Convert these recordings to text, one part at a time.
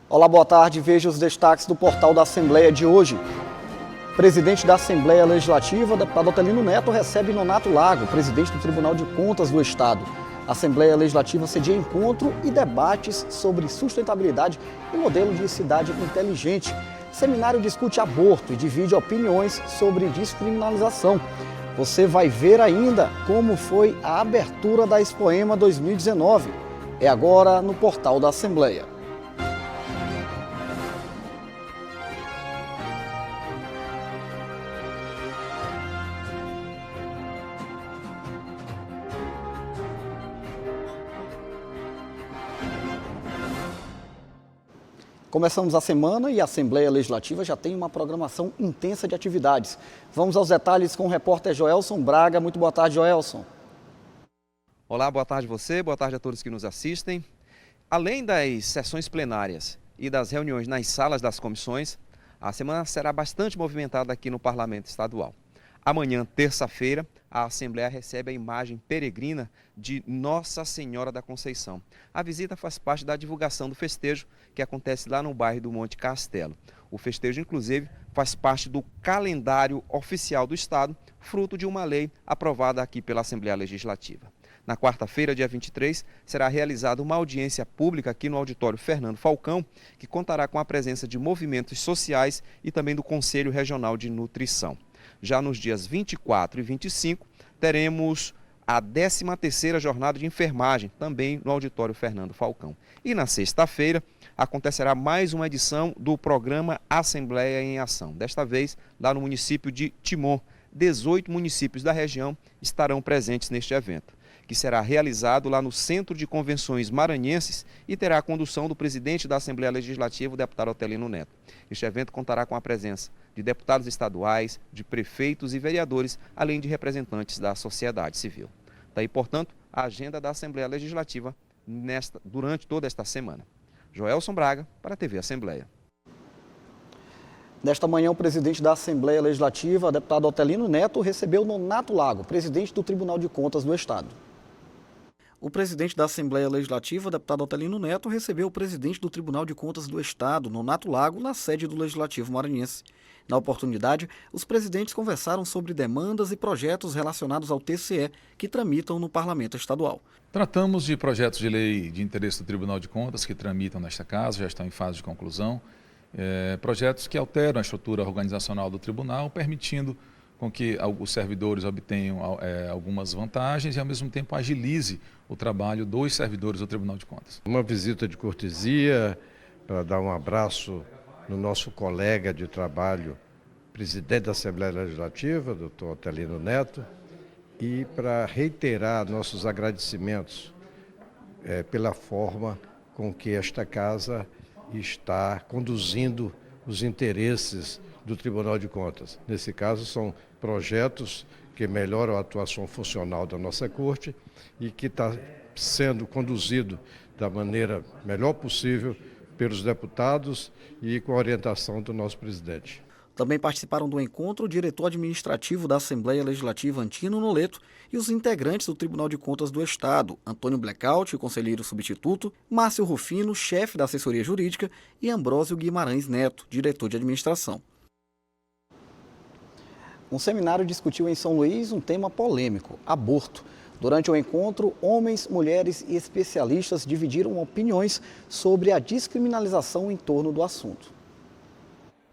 Olá, boa tarde. Veja os destaques do portal da Assembleia de hoje. Presidente da Assembleia Legislativa, deputado Otelino Neto, recebe Nonato Lago, presidente do Tribunal de Contas do Estado. A Assembleia Legislativa cedia encontro e debates sobre sustentabilidade e modelo de cidade inteligente. O seminário discute aborto e divide opiniões sobre descriminalização. Você vai ver ainda como foi a abertura da Expoema 2019. É agora no portal da Assembleia. Começamos a semana e a Assembleia Legislativa já tem uma programação intensa de atividades. Vamos aos detalhes com o repórter Joelson Braga. Muito boa tarde, Joelson. Olá, boa tarde a você, boa tarde a todos que nos assistem. Além das sessões plenárias e das reuniões nas salas das comissões, a semana será bastante movimentada aqui no Parlamento Estadual. Amanhã, terça-feira, a Assembleia recebe a imagem peregrina de Nossa Senhora da Conceição. A visita faz parte da divulgação do festejo que acontece lá no bairro do Monte Castelo. O festejo, inclusive, faz parte do calendário oficial do Estado, fruto de uma lei aprovada aqui pela Assembleia Legislativa. Na quarta-feira, dia 23, será realizada uma audiência pública aqui no auditório Fernando Falcão, que contará com a presença de movimentos sociais e também do Conselho Regional de Nutrição. Já nos dias 24 e 25, teremos a 13ª Jornada de Enfermagem, também no auditório Fernando Falcão. E na sexta-feira, acontecerá mais uma edição do programa Assembleia em Ação. Desta vez, lá no município de Timon. 18 municípios da região estarão presentes neste evento, que será realizado lá no Centro de Convenções Maranhenses e terá a condução do presidente da Assembleia Legislativa, o deputado Otelino Neto. Este evento contará com a presença de deputados estaduais, de prefeitos e vereadores, além de representantes da sociedade civil. Daí, portanto, a agenda da Assembleia Legislativa durante toda esta semana. Joelson Braga, para a TV Assembleia. Nesta manhã, o presidente da Assembleia Legislativa, deputado Otelino Neto, recebeu Nonato Lago, presidente do Tribunal de Contas do Estado. O presidente da Assembleia Legislativa, deputado Otelino Neto, recebeu o presidente do Tribunal de Contas do Estado, Nonato Lago, na sede do Legislativo Maranhense. Na oportunidade, os presidentes conversaram sobre demandas e projetos relacionados ao TCE que tramitam no Parlamento Estadual. Tratamos de projetos de lei de interesse do Tribunal de Contas que tramitam nesta casa, já estão em fase de conclusão. Projetos que alteram a estrutura organizacional do tribunal, permitindo com que os servidores obtenham algumas vantagens e, ao mesmo tempo, agilize o trabalho dos servidores do Tribunal de Contas. Uma visita de cortesia para dar um abraço no nosso colega de trabalho, presidente da Assembleia Legislativa, doutor Otelino Neto, e para reiterar nossos agradecimentos pela forma com que esta casa está conduzindo os interesses do Tribunal de Contas. Nesse caso, são projetos que melhoram a atuação funcional da nossa Corte e que está sendo conduzido da maneira melhor possível pelos deputados e com a orientação do nosso presidente. Também participaram do encontro o diretor administrativo da Assembleia Legislativa, Antino Noleto, e os integrantes do Tribunal de Contas do Estado, Antônio Blackout, conselheiro substituto, Márcio Rufino, chefe da assessoria jurídica, e Ambrósio Guimarães Neto, diretor de administração. Um seminário discutiu em São Luís um tema polêmico, aborto. Durante o encontro, homens, mulheres e especialistas dividiram opiniões sobre a descriminalização em torno do assunto.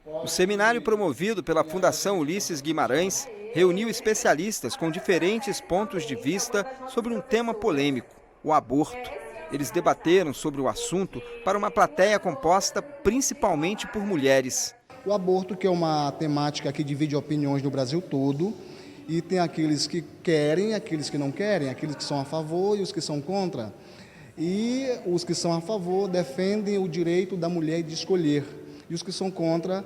O seminário promovido pela Fundação Ulisses Guimarães reuniu especialistas com diferentes pontos de vista sobre um tema polêmico, o aborto. Eles debateram sobre o assunto para uma plateia composta principalmente por mulheres. O aborto, que é uma temática que divide opiniões no Brasil todo, e tem aqueles que querem, aqueles que não querem, aqueles que são a favor e os que são contra. E os que são a favor defendem o direito da mulher de escolher, e os que são contra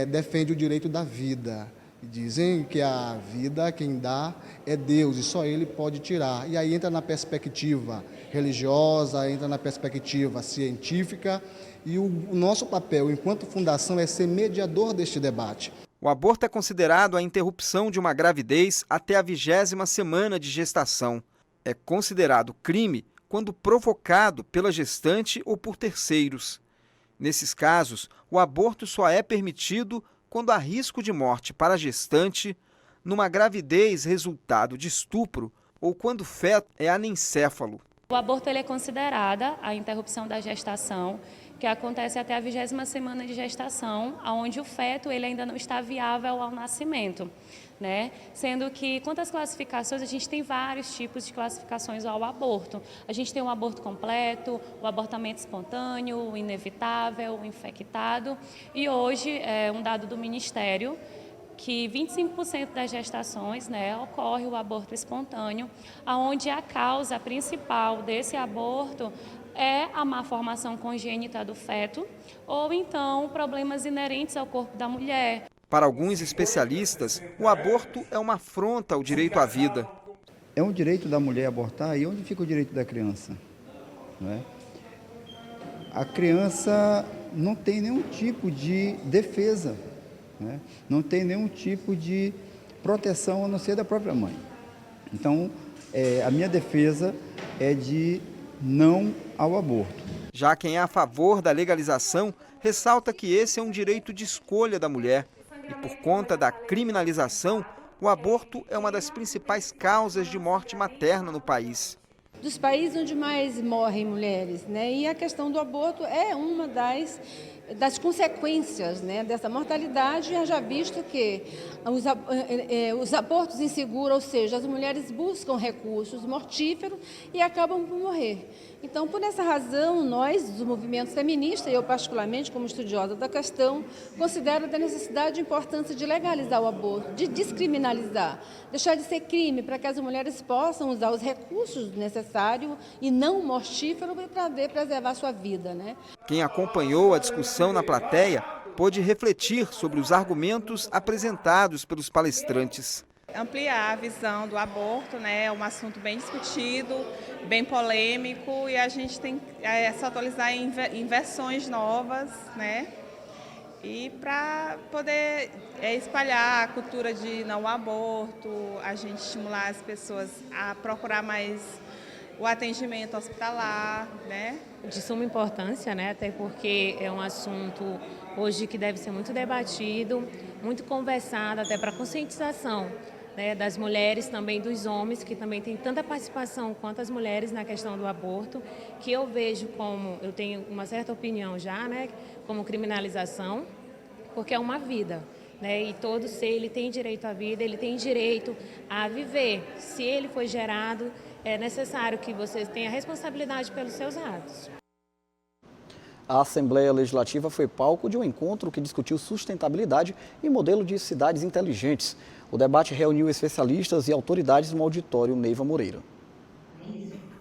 defendem o direito da vida. Dizem que a vida, quem dá, é Deus, e só Ele pode tirar. E aí entra na perspectiva religiosa, entra na perspectiva científica, e o nosso papel, enquanto fundação, é ser mediador deste debate. O aborto é considerado a interrupção de uma gravidez até a 20ª semana de gestação. É considerado crime quando provocado pela gestante ou por terceiros. Nesses casos, o aborto só é permitido quando há risco de morte para a gestante, numa gravidez resultado de estupro ou quando o feto é anencéfalo. O aborto ele é considerada a interrupção da gestação, que acontece até a 20ª semana de gestação, onde o feto ele ainda não está viável ao nascimento, né? Sendo que, quanto às classificações, a gente tem vários tipos de classificações ao aborto. A gente tem o aborto completo, o abortamento espontâneo, o inevitável, o infectado, e hoje, um dado do Ministério, que 25% das gestações, né, ocorre o aborto espontâneo, onde a causa principal desse aborto é a má formação congênita do feto ou então problemas inerentes ao corpo da mulher. Para alguns especialistas, o aborto é uma afronta ao direito à vida. É um direito da mulher abortar, e onde fica o direito da criança? Não é? A criança não tem nenhum tipo de defesa, né? Não tem nenhum tipo de proteção a não ser da própria mãe. Então, a minha defesa é de não ao aborto. Já quem é a favor da legalização ressalta que esse é um direito de escolha da mulher e, por conta da criminalização, o aborto é uma das principais causas de morte materna no país. Dos países onde mais morrem mulheres, né? E a questão do aborto é uma das consequências, né, dessa mortalidade, já visto que os abortos inseguros, ou seja, as mulheres buscam recursos mortíferos e acabam por morrer. Então, por essa razão, nós, dos movimentos feministas, eu particularmente, como estudiosa da questão, considero da necessidade e importância de legalizar o aborto, de descriminalizar, deixar de ser crime, para que as mulheres possam usar os recursos necessários e não mortíferos para preservar sua vida, né? Quem acompanhou a discussão na plateia pôde refletir sobre os argumentos apresentados pelos palestrantes. Ampliar a visão do aborto, né? É um assunto bem discutido, bem polêmico, e a gente tem que se atualizar em versões novas, né? E para poder espalhar a cultura de não aborto, a gente estimular as pessoas a procurar mais o atendimento hospitalar, né? De suma importância, né? Até porque é um assunto hoje que deve ser muito debatido, muito conversado, até para conscientização, né, das mulheres, também dos homens, que também têm tanta participação quanto as mulheres na questão do aborto, que eu vejo como, eu tenho uma certa opinião já, né, como criminalização, porque é uma vida, né, e todo ser ele tem direito à vida, ele tem direito a viver. Se ele foi gerado, é necessário que você tenha responsabilidade pelos seus atos. A Assembleia Legislativa foi palco de um encontro que discutiu sustentabilidade e modelo de cidades inteligentes. O debate reuniu especialistas e autoridades no auditório Neiva Moreira.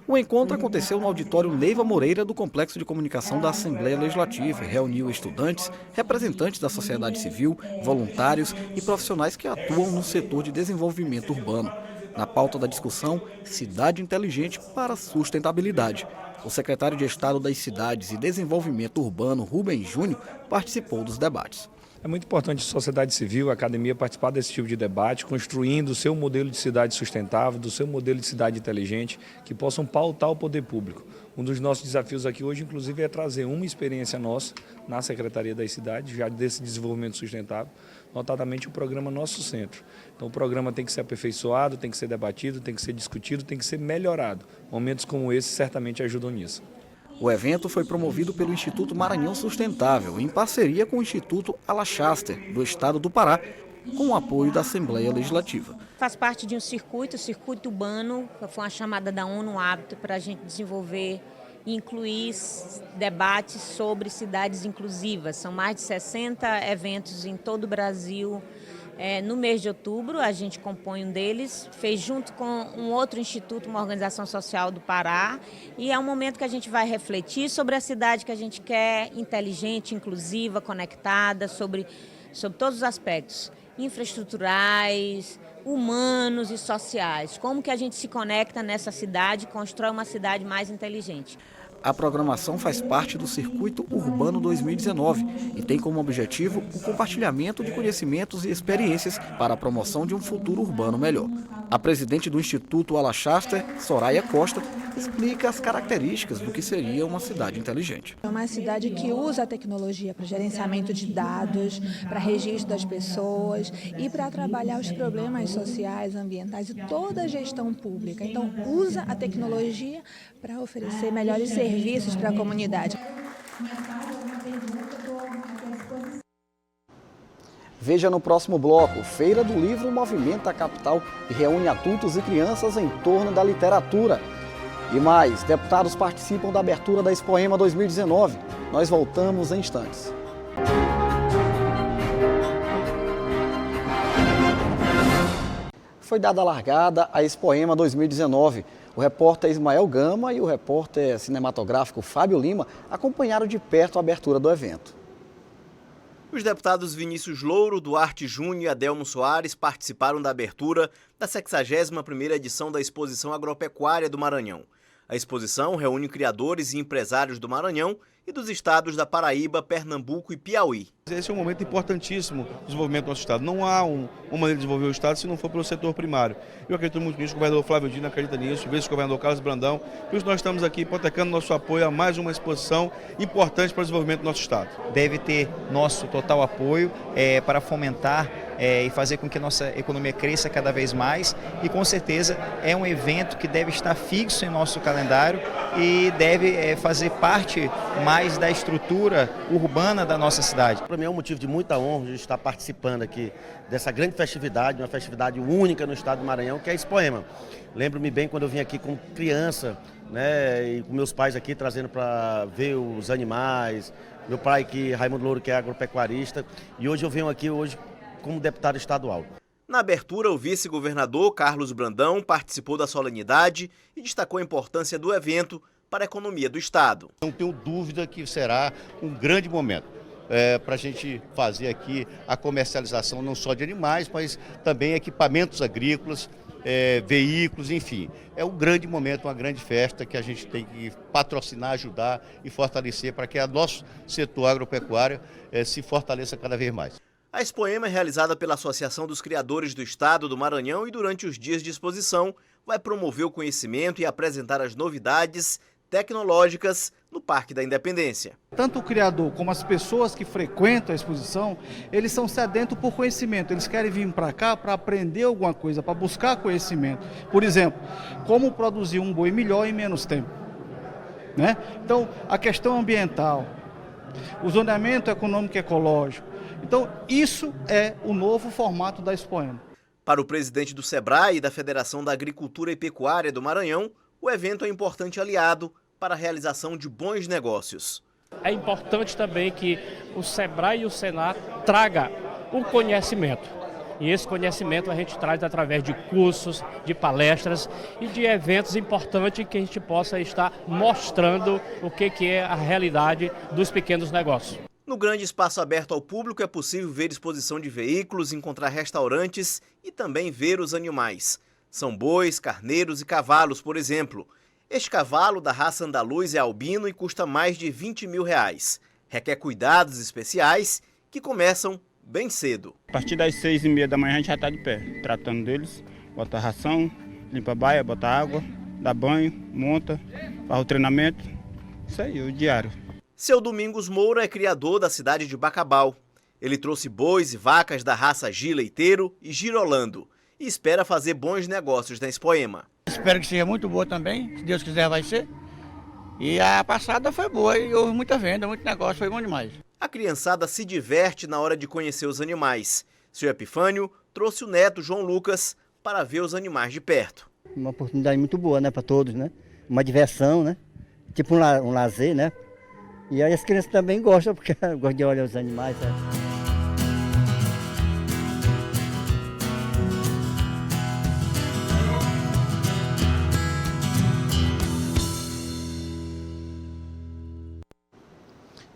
O encontro aconteceu no auditório Neiva Moreira do Complexo de Comunicação da Assembleia Legislativa e reuniu estudantes, representantes da sociedade civil, voluntários e profissionais que atuam no setor de desenvolvimento urbano. Na pauta da discussão, Cidade Inteligente para a Sustentabilidade. O secretário de Estado das Cidades e Desenvolvimento Urbano, Rubens Júnior, participou dos debates. É muito importante a sociedade civil, a academia participar desse tipo de debate, construindo o seu modelo de cidade sustentável, do seu modelo de cidade inteligente, que possam pautar o poder público. Um dos nossos desafios aqui hoje, inclusive, é trazer uma experiência nossa na Secretaria das Cidades, já desse desenvolvimento sustentável, notadamente o programa Nosso Centro. Então o programa tem que ser aperfeiçoado, tem que ser debatido, tem que ser discutido, tem que ser melhorado. Momentos como esse certamente ajudam nisso. O evento foi promovido pelo Instituto Maranhão Sustentável, em parceria com o Instituto Alachaster, do Estado do Pará, com o apoio da Assembleia Legislativa. Faz parte de um circuito, o circuito urbano, que foi uma chamada da ONU Hábito para a gente desenvolver e incluir debates sobre cidades inclusivas. São mais de 60 eventos em todo o Brasil. No mês de outubro, a gente compõe um deles, fez junto com um outro instituto, uma organização social do Pará, e é um momento que a gente vai refletir sobre a cidade que a gente quer, inteligente, inclusiva, conectada, sobre todos os aspectos, infraestruturais, humanos e sociais. Como que a gente se conecta nessa cidade e constrói uma cidade mais inteligente. A programação faz parte do Circuito Urbano 2019 e tem como objetivo o compartilhamento de conhecimentos e experiências para a promoção de um futuro urbano melhor. A presidente do Instituto Alachaster, Soraya Costa, explica as características do que seria uma cidade inteligente. É uma cidade que usa a tecnologia para gerenciamento de dados, para registro das pessoas e para trabalhar os problemas sociais, ambientais e toda a gestão pública. Então, usa a tecnologia para oferecer melhores serviços para a comunidade. Veja no próximo bloco. Feira do Livro movimenta a capital e reúne adultos e crianças em torno da literatura. E mais, deputados participam da abertura da Expoema 2019. Nós voltamos em instantes. Foi dada a largada à Expoema 2019. O repórter Ismael Gama e o repórter cinematográfico Fábio Lima acompanharam de perto a abertura do evento. Os deputados Vinícius Louro, Duarte Júnior e Adelmo Soares participaram da abertura da 61ª edição da Exposição Agropecuária do Maranhão. A exposição reúne criadores e empresários do Maranhão e dos estados da Paraíba, Pernambuco e Piauí. Esse é um momento importantíssimo do desenvolvimento do nosso estado. Não há uma maneira de desenvolver o estado se não for pelo setor primário. Eu acredito muito nisso, o governador Flávio Dino acredita nisso, o vice-governador Carlos Brandão. Por isso nós estamos aqui hipotecando nosso apoio a mais uma exposição importante para o desenvolvimento do nosso estado. Deve ter nosso total apoio para fomentar e fazer com que a nossa economia cresça cada vez mais e com certeza é um evento que deve estar fixo em nosso calendário e deve fazer parte mais da estrutura urbana da nossa cidade. Para mim é um motivo de muita honra de estar participando aqui dessa grande festividade, uma festividade única no estado do Maranhão, que é a Expoema. Lembro-me bem quando eu vim aqui como criança, né, e com meus pais aqui trazendo para ver os animais, meu pai Raimundo Louro, que é agropecuarista, e hoje eu venho aqui como deputado estadual. Na abertura, o vice-governador Carlos Brandão participou da solenidade e destacou a importância do evento para a economia do estado. Não tenho dúvida que será um grande momento para a gente fazer aqui a comercialização não só de animais, mas também equipamentos agrícolas, veículos, enfim. É um grande momento, uma grande festa que a gente tem que patrocinar, ajudar e fortalecer para que o nosso setor agropecuário se fortaleça cada vez mais. A Expoema é realizada pela Associação dos Criadores do Estado do Maranhão e durante os dias de exposição vai promover o conhecimento e apresentar as novidades tecnológicas no Parque da Independência. Tanto o criador como as pessoas que frequentam a exposição, eles são sedentos por conhecimento, eles querem vir para cá para aprender alguma coisa, para buscar conhecimento. Por exemplo, como produzir um boi melhor em menos tempo, né? Então, a questão ambiental, o zoneamento econômico e ecológico. Então, isso é o novo formato da Expoema. Para o presidente do SEBRAE e da Federação da Agricultura e Pecuária do Maranhão, o evento é um importante aliado para a realização de bons negócios. É importante também que o SEBRAE e o SENAC tragam o conhecimento. E esse conhecimento a gente traz através de cursos, de palestras e de eventos importantes que a gente possa estar mostrando o que é a realidade dos pequenos negócios. No grande espaço aberto ao público é possível ver exposição de veículos, encontrar restaurantes e também ver os animais. São bois, carneiros e cavalos, por exemplo. Este cavalo da raça andaluz é albino e custa mais de R$20 mil. Requer cuidados especiais que começam bem cedo. A partir das 6h30 da manhã a gente já está de pé, tratando deles, bota ração, limpa a baia, bota água, dá banho, monta, faz o treinamento, isso aí, o diário. Seu Domingos Moura é criador da cidade de Bacabal. Ele trouxe bois e vacas da raça Gileiteiro e Girolando e espera fazer bons negócios na Expoema. Espero que seja muito boa também, se Deus quiser vai ser. E a passada foi boa e houve muita venda, muito negócio, foi bom demais. A criançada se diverte na hora de conhecer os animais. Seu Epifânio trouxe o neto João Lucas para ver os animais de perto. Uma oportunidade muito boa, né, para todos, né? Uma diversão, né? Tipo um lazer, né? E aí as crianças também gostam, porque gostam de olhar os animais, né?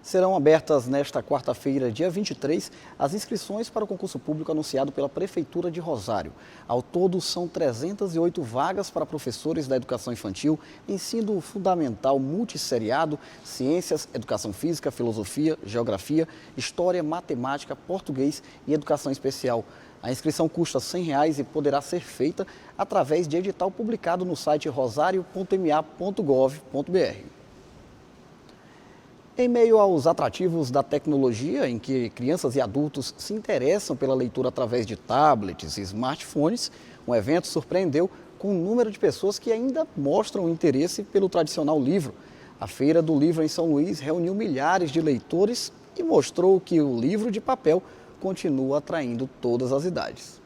Serão abertas nesta quarta-feira, dia 23, as inscrições para o concurso público anunciado pela Prefeitura de Rosário. Ao todo, são 308 vagas para professores da educação infantil, ensino fundamental multisseriado, ciências, educação física, filosofia, geografia, história, matemática, português e educação especial. A inscrição custa R$ 100 e poderá ser feita através de edital publicado no site rosario.ma.gov.br. Em meio aos atrativos da tecnologia, em que crianças e adultos se interessam pela leitura através de tablets e smartphones, um evento surpreendeu com um número de pessoas que ainda mostram interesse pelo tradicional livro. A Feira do Livro em São Luís reuniu milhares de leitores e mostrou que o livro de papel continua atraindo todas as idades.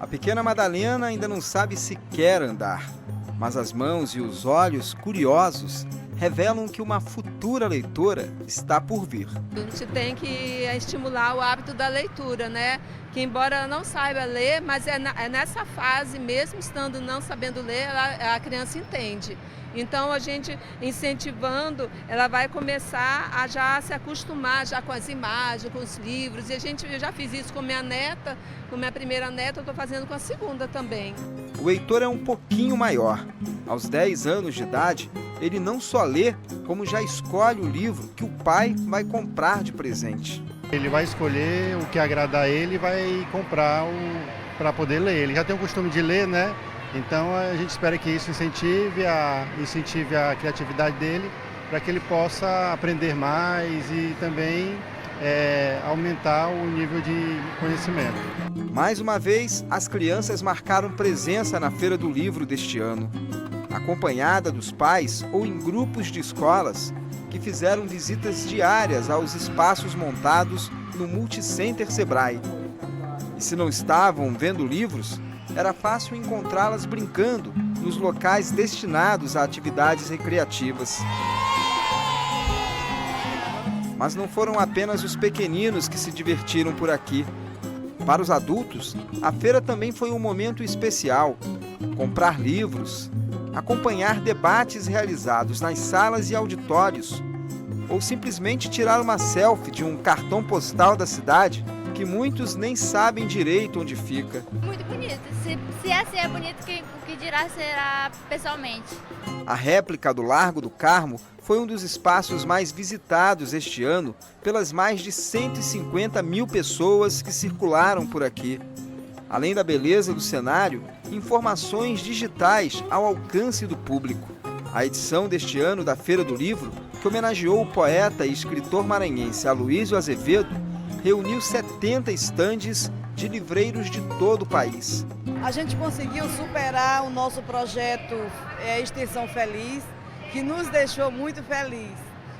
A pequena Madalena ainda não sabe se quer andar, mas as mãos e os olhos curiosos revelam que uma futura leitora está por vir. A gente tem que estimular o hábito da leitura, né? Que embora ela não saiba ler, mas é nessa fase, mesmo estando não sabendo ler, a criança entende. Então a gente incentivando, ela vai começar a já se acostumar já com as imagens, com os livros. E eu já fiz isso com minha neta, com minha primeira neta, eu estou fazendo com a segunda também. O Heitor é um pouquinho maior. Aos 10 anos de idade, ele não só lê, como já escolhe o livro que o pai vai comprar de presente. Ele vai escolher o que agradar a ele e vai comprar para poder ler. Ele já tem o costume de ler, né? Então a gente espera que isso incentive a criatividade dele para que ele possa aprender mais e também aumentar o nível de conhecimento. Mais uma vez, as crianças marcaram presença na Feira do Livro deste ano, acompanhada dos pais ou em grupos de escolas que fizeram visitas diárias aos espaços montados no Multicenter Sebrae. E se não estavam vendo livros, era fácil encontrá-las brincando nos locais destinados a atividades recreativas. Mas não foram apenas os pequeninos que se divertiram por aqui. Para os adultos, a feira também foi um momento especial. Comprar livros, acompanhar debates realizados nas salas e auditórios, ou simplesmente tirar uma selfie de um cartão postal da cidade que muitos nem sabem direito onde fica. Muito bonito. Se assim é bonito, o que dirá será pessoalmente. A réplica do Largo do Carmo foi um dos espaços mais visitados este ano pelas mais de 150 mil pessoas que circularam por aqui. Além da beleza do cenário, informações digitais ao alcance do público. A edição deste ano da Feira do Livro, que homenageou o poeta e escritor maranhense Aloysio Azevedo, reuniu 70 estandes de livreiros de todo o país. A gente conseguiu superar o nosso projeto Extensão Feliz, que nos deixou muito felizes.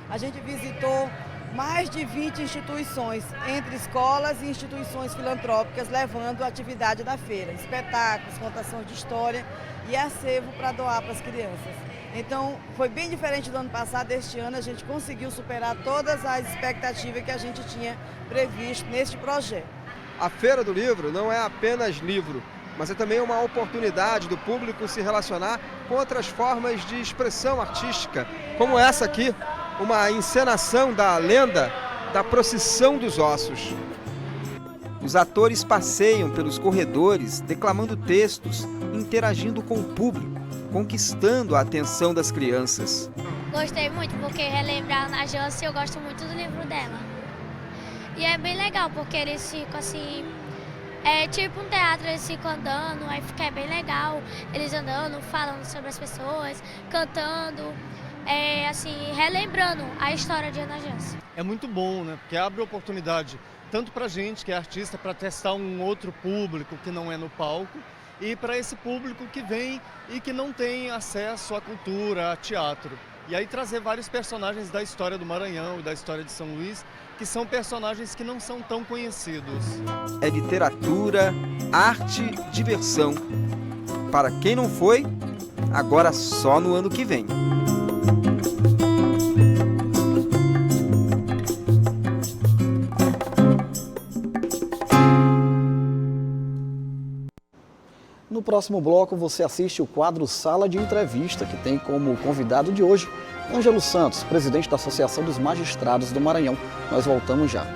A gente visitou mais de 20 instituições, entre escolas e instituições filantrópicas, levando a atividade da feira, espetáculos, contação de história e acervo para doar para as crianças. Então, foi bem diferente do ano passado. Este ano a gente conseguiu superar todas as expectativas que a gente tinha previsto neste projeto. A Feira do Livro não é apenas livro, mas é também uma oportunidade do público se relacionar com outras formas de expressão artística, como essa aqui, uma encenação da lenda da Procissão dos Ossos. Os atores passeiam pelos corredores, declamando textos, interagindo com o público, conquistando a atenção das crianças. Gostei muito, porque relembrar a Ana Jância, eu gosto muito do livro dela. E é bem legal, porque eles ficam assim, é tipo um teatro, eles ficam andando, aí fica bem legal, eles andando, falando sobre as pessoas, cantando, assim, relembrando a história de Ana Jância. É muito bom, né? Porque abre oportunidade tanto para a gente que é artista para testar um outro público que não é no palco, e para esse público que vem e que não tem acesso à cultura, a teatro. E aí trazer vários personagens da história do Maranhão e da história de São Luís, que são personagens que não são tão conhecidos. É literatura, arte, diversão. Para quem não foi, agora só no ano que vem. No No próximo bloco você assiste o quadro Sala de Entrevista, que tem como convidado de hoje Ângelo Santos, presidente da Associação dos Magistrados do Maranhão. Nós voltamos já.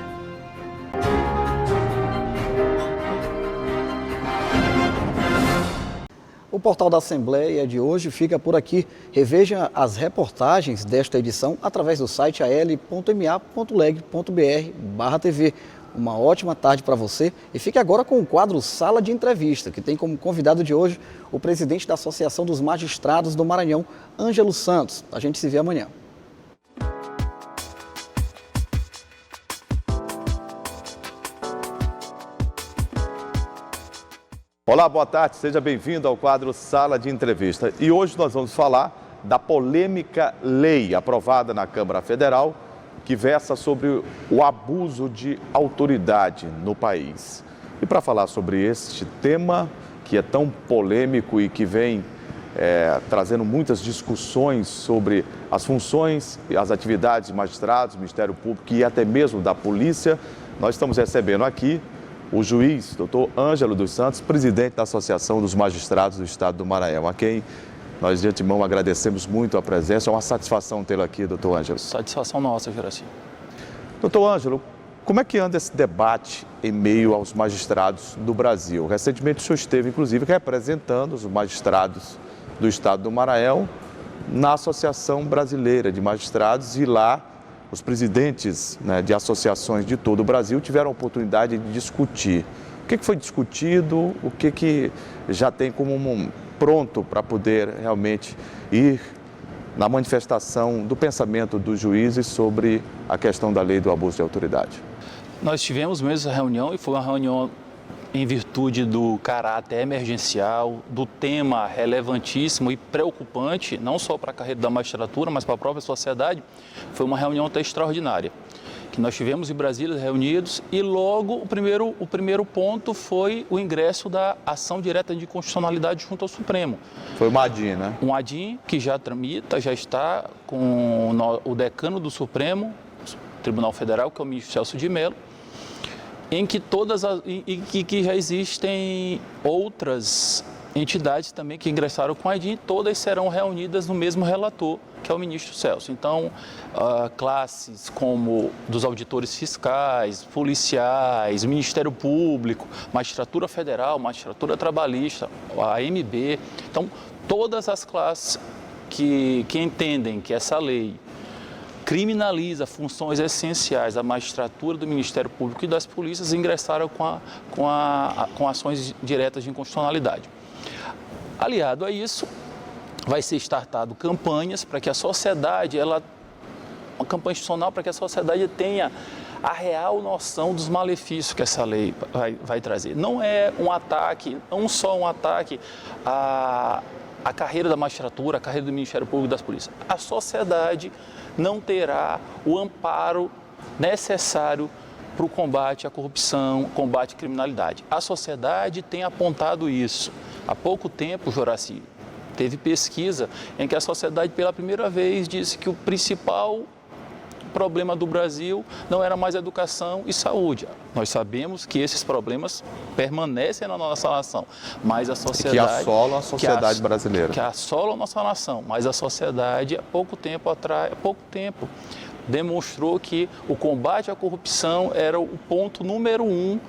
O portal da Assembleia de hoje fica por aqui. Reveja as reportagens desta edição através do site al.ma.leg.br/TV. Uma ótima tarde para você e fique agora com o quadro Sala de Entrevista, que tem como convidado de hoje o presidente da Associação dos Magistrados do Maranhão, Ângelo Santos. A gente se vê amanhã. Olá, boa tarde, seja bem-vindo ao quadro Sala de Entrevista. E hoje nós vamos falar da polêmica lei aprovada na Câmara Federal que versa sobre o abuso de autoridade no país. E para falar sobre este tema, que é tão polêmico e que vem trazendo muitas discussões sobre as funções e as atividades de magistrados, Ministério Público e até mesmo da polícia, nós estamos recebendo aqui o juiz, doutor Ângelo dos Santos, presidente da Associação dos Magistrados do Estado do Maranhão, a quem nós de antemão agradecemos muito a presença. É uma satisfação tê-lo aqui, doutor Ângelo. Satisfação nossa, Juraci. Doutor Ângelo, como é que anda esse debate em meio aos magistrados do Brasil? Recentemente o senhor esteve, inclusive, representando os magistrados do Estado do Maranhão na Associação Brasileira de Magistrados e lá os presidentes, né, de associações de todo o Brasil tiveram a oportunidade de discutir. O que foi discutido, o que já tem como pronto para poder realmente ir na manifestação do pensamento dos juízes sobre a questão da lei do abuso de autoridade? Nós tivemos mesmo essa reunião e foi uma reunião em virtude do caráter emergencial, do tema relevantíssimo e preocupante, não só para a carreira da magistratura, mas para a própria sociedade. Foi uma reunião até extraordinária, que nós tivemos em Brasília reunidos e logo o primeiro ponto foi o ingresso da ação direta de inconstitucionalidade junto ao Supremo. Foi uma ADIM, né? Um ADIM que já tramita, já está com o decano do Supremo, Tribunal Federal, que é o ministro Celso de Mello, em que que já existem outras entidades também que ingressaram com a ADIM, todas serão reunidas no mesmo relator, que é o ministro Celso. Então, classes como dos auditores fiscais, policiais, Ministério Público, Magistratura Federal, Magistratura Trabalhista, a AMB, então todas as classes que entendem que essa lei criminaliza funções essenciais da magistratura, do Ministério Público e das polícias, ingressaram com ações diretas de inconstitucionalidade. Aliado a isso, vai ser startado campanhas para que a sociedade, uma campanha institucional para que a sociedade tenha a real noção dos malefícios que essa lei vai trazer. Não é um ataque, não só um ataque à carreira da magistratura, a carreira do Ministério Público e das polícias. A sociedade não terá o amparo necessário para o combate à corrupção, combate à criminalidade. A sociedade tem apontado isso. Há pouco tempo, Juraci, teve pesquisa em que a sociedade pela primeira vez disse que o principal problema do Brasil não era mais educação e saúde. Nós sabemos que esses problemas permanecem na nossa nação, mas a sociedade... Que assolam a sociedade brasileira. Que assolam a nossa nação, mas a sociedade, há pouco tempo, demonstrou que o combate à corrupção era o ponto número 1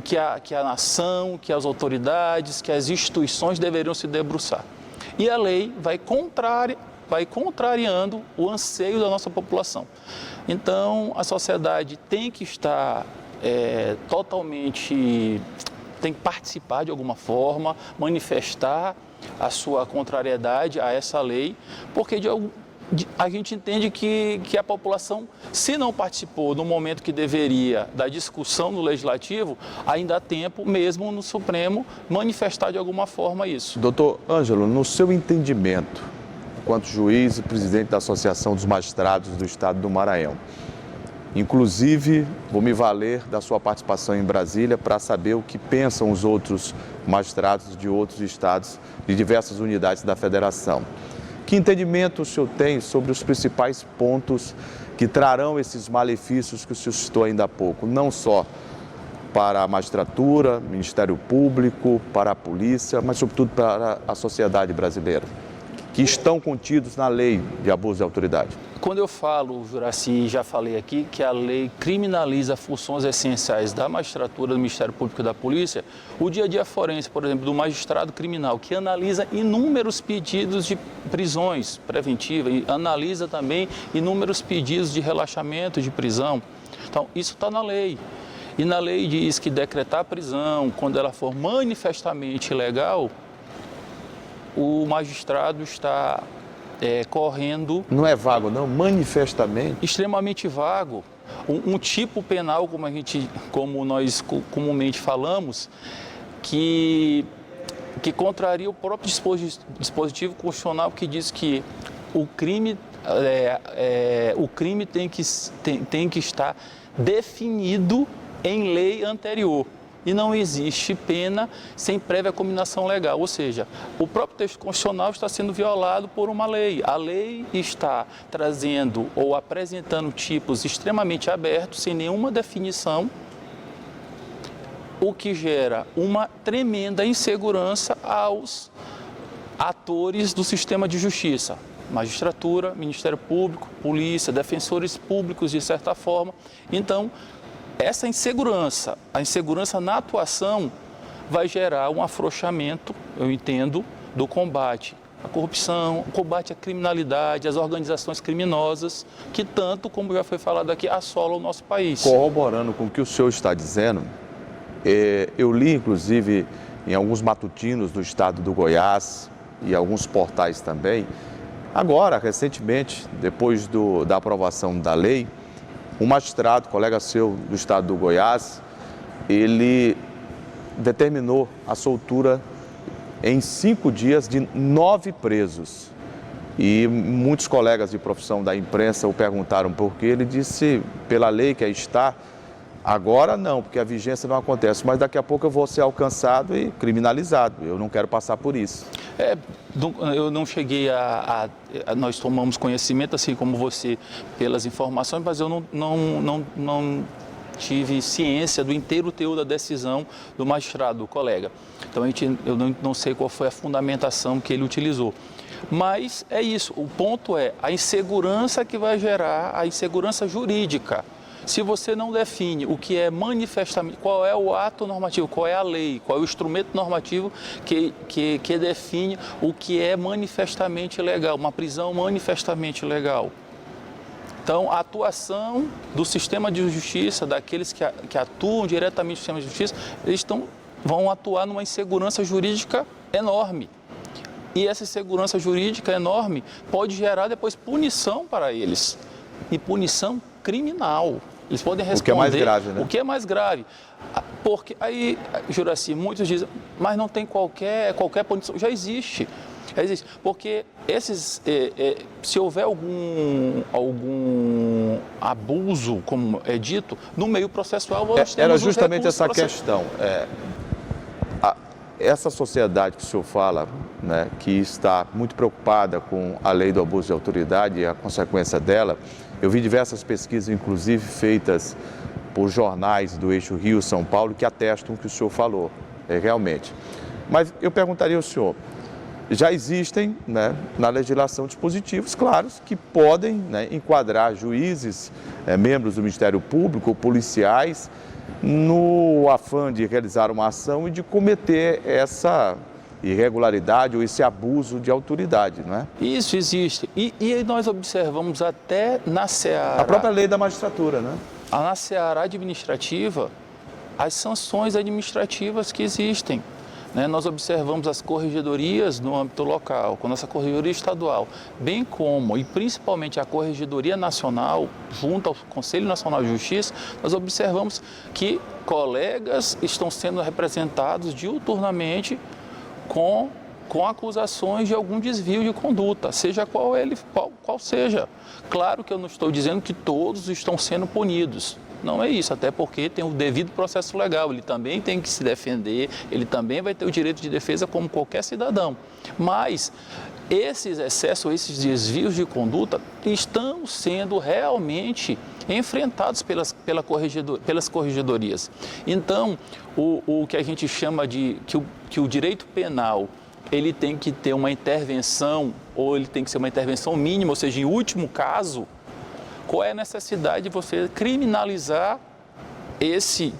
que a nação, que as autoridades, que as instituições deveriam se debruçar. E a lei vai contrariando o anseio da nossa população. Então, a sociedade tem que estar tem que participar de alguma forma, manifestar a sua contrariedade a essa lei, porque a gente entende que a população, se não participou no momento que deveria da discussão no Legislativo, ainda há tempo, mesmo no Supremo, manifestar de alguma forma isso. Doutor Ângelo, no seu entendimento, enquanto juiz e presidente da Associação dos Magistrados do Estado do Maranhão, inclusive vou me valer da sua participação em Brasília para saber o que pensam os outros magistrados de outros estados, de diversas unidades da federação. Que entendimento o senhor tem sobre os principais pontos que trarão esses malefícios que o senhor citou ainda há pouco? Não só para a magistratura, Ministério Público, para a polícia, mas sobretudo para a sociedade brasileira, que estão contidos na lei de abuso de autoridade? Quando eu falo, Juraci, já falei aqui, que a lei criminaliza funções essenciais da magistratura, do Ministério Público e da Polícia, o dia a dia forense, por exemplo, do magistrado criminal, que analisa inúmeros pedidos de prisões preventivas, e analisa também inúmeros pedidos de relaxamento de prisão. Então, isso está na lei. E na lei diz que decretar a prisão, quando ela for manifestamente ilegal, o magistrado está correndo... Não é vago, não? Manifestamente? Extremamente vago. Um tipo penal, como nós comumente falamos, que contraria o próprio dispositivo constitucional que diz que o crime tem que estar definido em lei anterior. E não existe pena sem prévia cominação legal, ou seja, o próprio texto constitucional está sendo violado por uma lei. A lei está trazendo ou apresentando tipos extremamente abertos, sem nenhuma definição, o que gera uma tremenda insegurança aos atores do sistema de justiça. Magistratura, Ministério Público, Polícia, defensores públicos, de certa forma. Então, essa insegurança, a insegurança na atuação vai gerar um afrouxamento, eu entendo, do combate à corrupção, combate à criminalidade, às organizações criminosas, que tanto, como já foi falado aqui, assolam o nosso país. Corroborando com o que o senhor está dizendo, eu li, inclusive, em alguns matutinos do estado do Goiás e alguns portais também, agora, recentemente, depois da aprovação da lei, um magistrado, colega seu do estado do Goiás, ele determinou a soltura em 5 dias de 9 presos. E muitos colegas de profissão da imprensa o perguntaram por quê. Ele disse, pela lei que aí está, agora não, porque a vigência não acontece, mas daqui a pouco eu vou ser alcançado e criminalizado. Eu não quero passar por isso. Eu não cheguei nós tomamos conhecimento, assim como você, pelas informações, mas eu não tive ciência do inteiro teor da decisão do magistrado, do colega. Então, eu não sei qual foi a fundamentação que ele utilizou. Mas é isso, o ponto é a insegurança que vai gerar, a insegurança jurídica. Se você não define o que é manifestamente, qual é o ato normativo, qual é a lei, qual é o instrumento normativo que define o que é manifestamente legal, uma prisão manifestamente legal. Então, a atuação do sistema de justiça, daqueles que atuam diretamente no sistema de justiça, eles vão atuar numa insegurança jurídica enorme. E essa insegurança jurídica enorme pode gerar depois punição para eles, e punição criminal. Eles podem responder. O que é mais grave, né? O que é mais grave. Porque aí, Juraci, muitos dizem, mas não tem qualquer punição. Já existe. Porque se houver algum abuso, como é dito, no meio processual, nós temos era justamente essa questão. Essa sociedade que o senhor fala, né, que está muito preocupada com a lei do abuso de autoridade e a consequência dela, eu vi diversas pesquisas, inclusive feitas por jornais do eixo Rio-São Paulo, que atestam o que o senhor falou, realmente. Mas eu perguntaria ao senhor, já existem, né, na legislação dispositivos claros que podem, né, enquadrar juízes, membros do Ministério Público, policiais, no afã de realizar uma ação e de cometer essa irregularidade ou esse abuso de autoridade, não é? Isso existe. E nós observamos até na seara... A própria lei da magistratura, né? Na seara administrativa, as sanções administrativas que existem. Né? Nós observamos as corregedorias no âmbito local, com a nossa corregedoria estadual, bem como, e principalmente a corregedoria nacional, junto ao Conselho Nacional de Justiça, nós observamos que colegas estão sendo representados diuturnamente com acusações de algum desvio de conduta, seja qual seja. Claro que eu não estou dizendo que todos estão sendo punidos. Não é isso, até porque tem o devido processo legal, ele também tem que se defender, ele também vai ter o direito de defesa como qualquer cidadão. Mas esses excessos, esses desvios de conduta estão sendo realmente enfrentados pelas corregedorias. Então, o que a gente chama de que o direito penal ele tem que ter uma intervenção, ou ele tem que ser uma intervenção mínima, ou seja, em último caso, qual é a necessidade de você criminalizar esse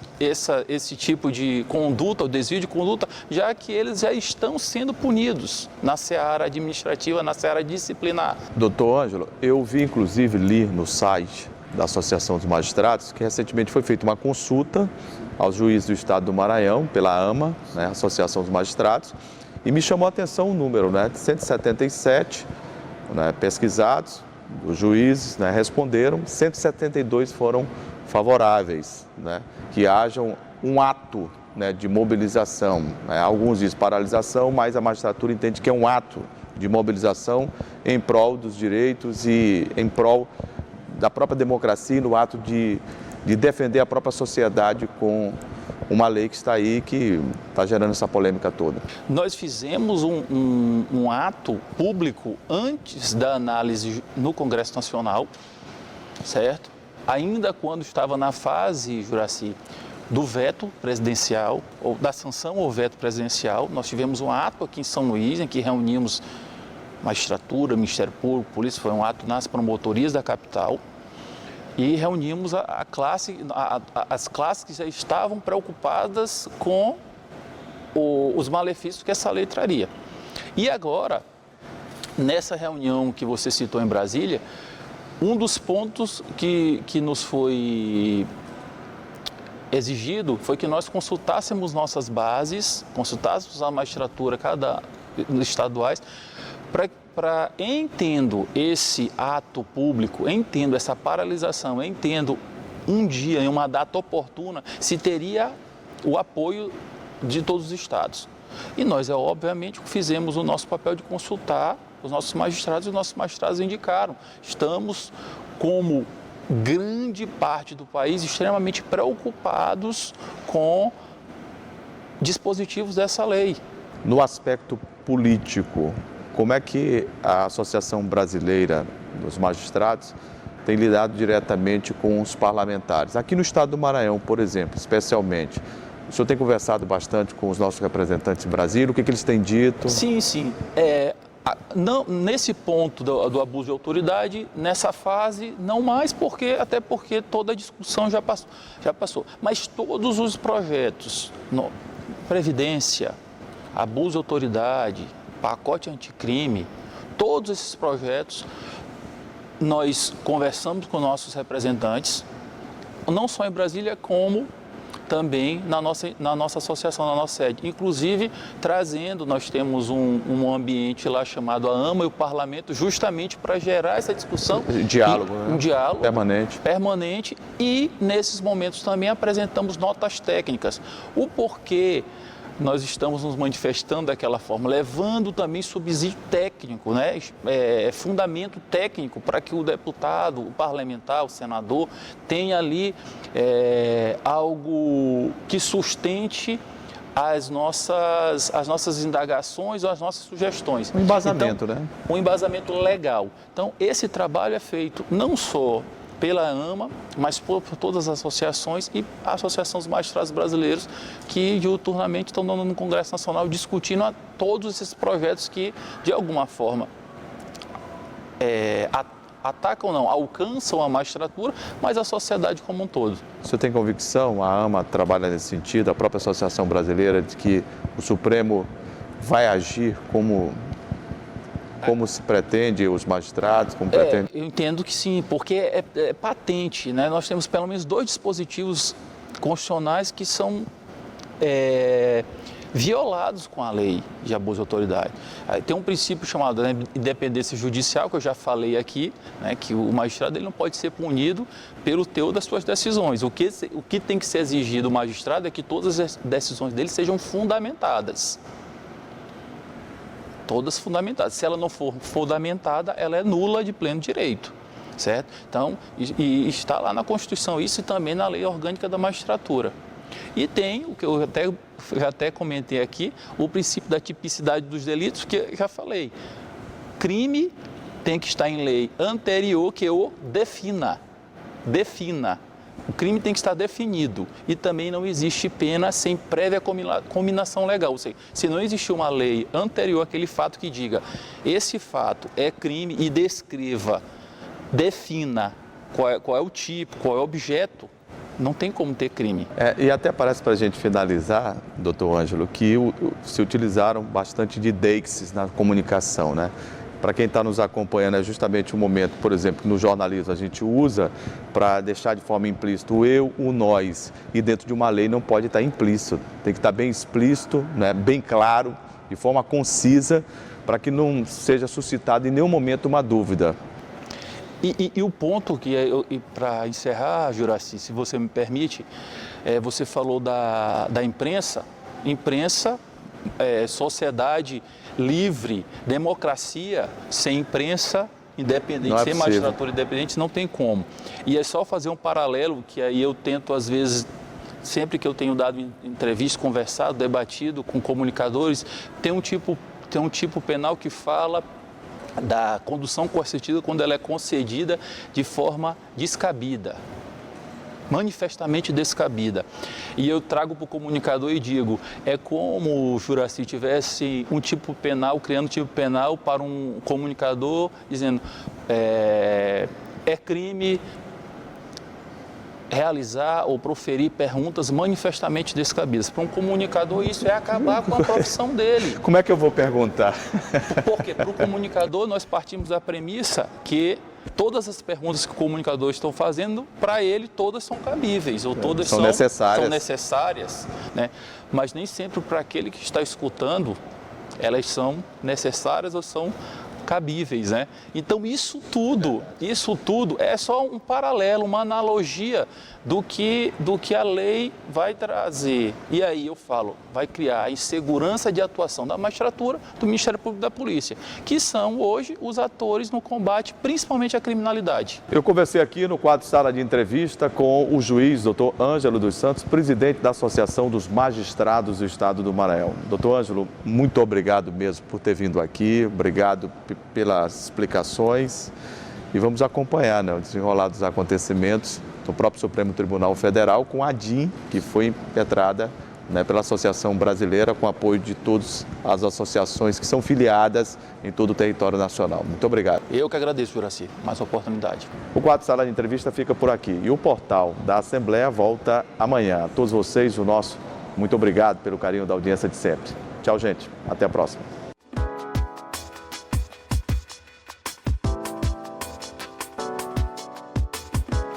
tipo de conduta, o desvio de conduta, já que eles já estão sendo punidos na seara administrativa, na seara disciplinar. Doutor Ângelo, eu vi, inclusive, li no site da Associação dos Magistrados que recentemente foi feita uma consulta aos juízes do Estado do Maranhão, pela AMA, né, Associação dos Magistrados, e me chamou a atenção o número, né, de 177 pesquisados, os juízes responderam, 172 foram favoráveis, que hajam um ato de mobilização. Alguns dizem paralisação, mas a magistratura entende que é um ato de mobilização em prol dos direitos e em prol da própria democracia, no ato de defender a própria sociedade com uma lei que está aí, que está gerando essa polêmica toda. Nós fizemos um ato público antes da análise no Congresso Nacional, certo? Ainda quando estava na fase, Juraci, do veto presidencial, ou da sanção ao veto presidencial, nós tivemos um ato aqui em São Luís, em que reunimos magistratura, Ministério Público, polícia, foi um ato nas promotorias da capital, e reunimos as classes que já estavam preocupadas com os malefícios que essa lei traria. E agora, nessa reunião que você citou em Brasília, um dos pontos que nos foi exigido foi que nós consultássemos nossas bases, consultássemos a magistratura estaduais, para entendo esse ato público, entendo essa paralisação, entendo um dia, em uma data oportuna, se teria o apoio de todos os estados. E nós, obviamente, fizemos o nosso papel de consultar os nossos magistrados, e os nossos magistrados indicaram. Estamos, como grande parte do país, extremamente preocupados com dispositivos dessa lei. No aspecto político, como é que a Associação Brasileira dos Magistrados tem lidado diretamente com os parlamentares? Aqui no estado do Maranhão, por exemplo, especialmente, o senhor tem conversado bastante com os nossos representantes em Brasília, o que eles têm dito? Sim. Não, nesse ponto do abuso de autoridade, nessa fase, não mais, até porque toda a discussão já passou. Mas todos os projetos, Previdência, abuso de autoridade, pacote anticrime, todos esses projetos, nós conversamos com nossos representantes, não só em Brasília, como também na nossa associação, na nossa sede. Inclusive, nós temos um ambiente lá chamado a AMA e o Parlamento, justamente para gerar essa discussão. Diálogo, Um diálogo permanente. E, nesses momentos, também apresentamos notas técnicas. O porquê nós estamos nos manifestando daquela forma, levando também subsídio técnico, fundamento técnico para que o deputado, o parlamentar, o senador tenha ali algo que sustente as nossas indagações ou as nossas sugestões. Um embasamento, Um embasamento legal. Então, esse trabalho é feito não só pela AMA, mas por todas as associações e a Associação dos Magistrados Brasileiros, que diuturnamente estão no Congresso Nacional discutindo todos esses projetos que, de alguma forma, atacam ou não, alcançam a magistratura, mas a sociedade como um todo. O senhor tem convicção, a AMA trabalha nesse sentido, a própria Associação Brasileira, de que o Supremo vai agir como se pretende, os magistrados, como pretende? Eu entendo que sim, porque é patente, Nós temos pelo menos 2 dispositivos constitucionais que são violados com a lei de abuso de autoridade. Tem um princípio chamado independência judicial, que eu já falei aqui, que o magistrado ele não pode ser punido pelo teor das suas decisões. O que tem que ser exigido do magistrado é que todas as decisões dele sejam fundamentadas. Todas fundamentadas. Se ela não for fundamentada, ela é nula de pleno direito, certo? Então, e está lá na Constituição isso e também na Lei Orgânica da Magistratura. E tem, o que eu até comentei aqui, o princípio da tipicidade dos delitos, que eu já falei. crime tem que estar em lei anterior que o defina. O crime tem que estar definido e também não existe pena sem prévia cominação legal. Ou seja, se não existe uma lei anterior àquele fato que diga esse fato é crime e descreva, defina qual é o tipo, qual é o objeto, não tem como ter crime. E até parece, para a gente finalizar, doutor Ângelo, que se utilizaram bastante de deixes na comunicação, né? Para quem está nos acompanhando, é justamente o momento, por exemplo, que no jornalismo a gente usa para deixar de forma implícita o eu, o nós, e dentro de uma lei não pode estar implícito, tem que estar bem explícito, né? Bem claro, de forma concisa, para que não seja suscitado em nenhum momento uma dúvida. E o ponto que, para encerrar, Juraci, se você me permite, você falou da imprensa. Imprensa, sociedade livre, democracia, sem imprensa independente, sem magistratura independente, não tem como. E é só fazer um paralelo, que aí eu tento, às vezes, sempre que eu tenho dado entrevista, conversado, debatido com comunicadores, tem um tipo penal que fala da condução coercitiva quando ela é concedida de forma descabida, manifestamente descabida. E eu trago para o comunicador e digo, é como o Juraci tivesse um tipo penal, criando um tipo penal para um comunicador, dizendo, é crime realizar ou proferir perguntas manifestamente descabidas. Para um comunicador, isso é acabar com a profissão dele. Como é que eu vou perguntar? Porque para o comunicador, nós partimos da premissa que todas as perguntas que o comunicador está fazendo, para ele, todas são cabíveis, ou todas são necessárias, né? Mas nem sempre para aquele que está escutando, elas são necessárias ou são cabíveis, né? Então isso tudo é só um paralelo, uma analogia do que a lei vai trazer. E aí eu falo, vai criar a insegurança de atuação da magistratura, do Ministério Público e da Polícia, que são hoje os atores no combate, principalmente à criminalidade. Eu conversei aqui no quadro Sala de Entrevista com o juiz doutor Ângelo dos Santos, presidente da Associação dos Magistrados do Estado do Maranhão. Doutor Ângelo, muito obrigado mesmo por ter vindo aqui, obrigado pelas explicações e vamos acompanhar, né, o desenrolar dos acontecimentos no próprio Supremo Tribunal Federal com a DIN, que foi impetrada, né, pela Associação Brasileira, com apoio de todas as associações que são filiadas em todo o território nacional. Muito obrigado. Eu que agradeço, Juraci, mais oportunidade. O quadro Sala de Entrevista fica por aqui e o portal da Assembleia volta amanhã. A todos vocês, o nosso muito obrigado pelo carinho da audiência de sempre. Tchau, gente. Até a próxima.